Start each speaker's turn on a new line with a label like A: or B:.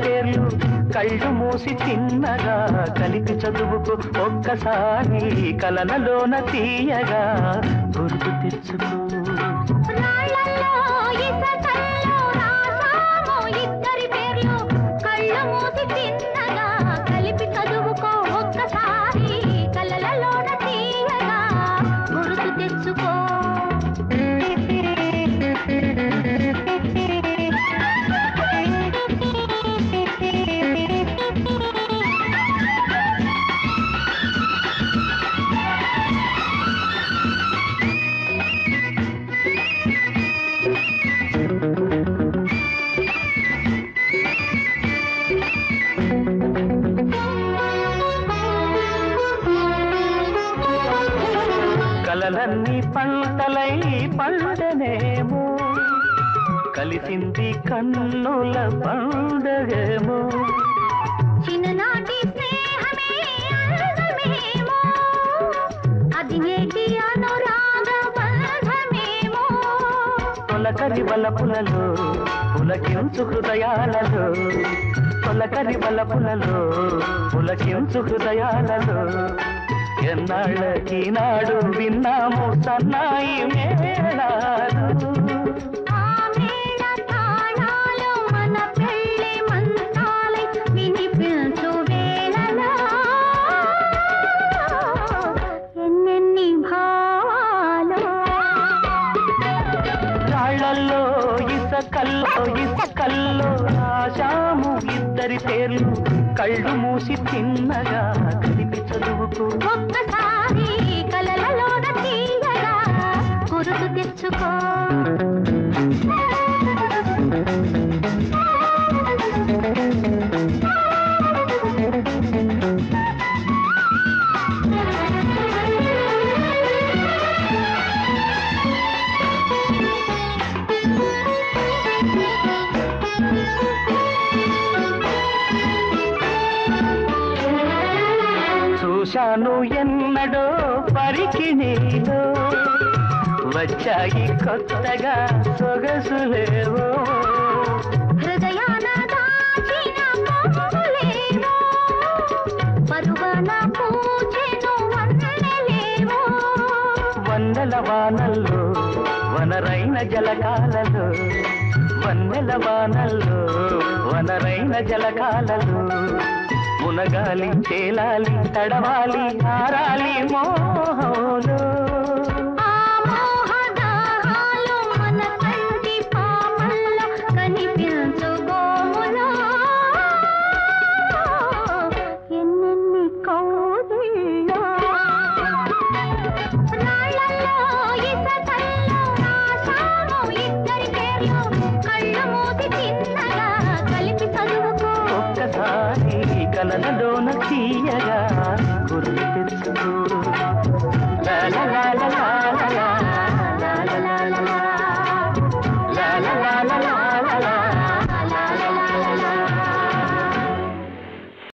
A: పేర్లు కళ్ళు మూసి చిన్నగా కలిపి చదువుకు ఒక్కసారి కలనలోన తీయగా గుర్తు తెచ్చుకో. కలలన్నీ పంటలై పండనేమో కలిసింది కన్నుల పండగేమో.
B: చిన్ననాటి స్నేహమే అందమేమో అది నేటి అనురాగ బంధమేమో.
A: తొలకరి వలపులలో పులకించు హృదయాలలో తొలకరి వలపులలో పులకించు హృదయాలలో ఎన్నాళ్ళకి నాడు విన్నాము సన్నాయి మేళాలు.
B: ఆ మేళ తాళాలు మన పెళ్ళి మంత్రాలై వినిపించు వేళలో ఎన్నెన్ని భావాలు.
A: రాళ్లల్లో ఇసకల్లో రాశాము ఇద్దరి పేర్లు కళ్ళు మూసి చిన్నగా కలిపి చదువుకు
B: ఒక్కసారి కలలలోన తీయగా గుర్తు తెచ్చుకో.
A: చూశాను ఎన్నడో పరికిణీలో వచ్చాయి కొత్తగా సొగసులేవో.
B: హృదయాన దాచిన పొంగులేవో పరువన పూచెను వన్నెలేవో.
A: వన్నెల వానల్లో వనరైన జలకాలలో వన్నెల వానల్లో వనరైన జలకాలలో మునగాలి తేలాలి తడవాలి ఆరాలి మోహంలో.
B: ఆ మోహదాహాలు మన కంటి పాపల్లో కనిపించు గోములో ఎన్నెన్ని కౌగిల్లో. రాళ్లల్లో ఇసకల్లో రాశాము ఇద్దరి పేర్లు కళ్ళు మూసి చిన్నగా కలిపి చదువుకో.
A: ఒక్కసారి కలనలోన తీయగా గుర్తు తెచ్చుకో.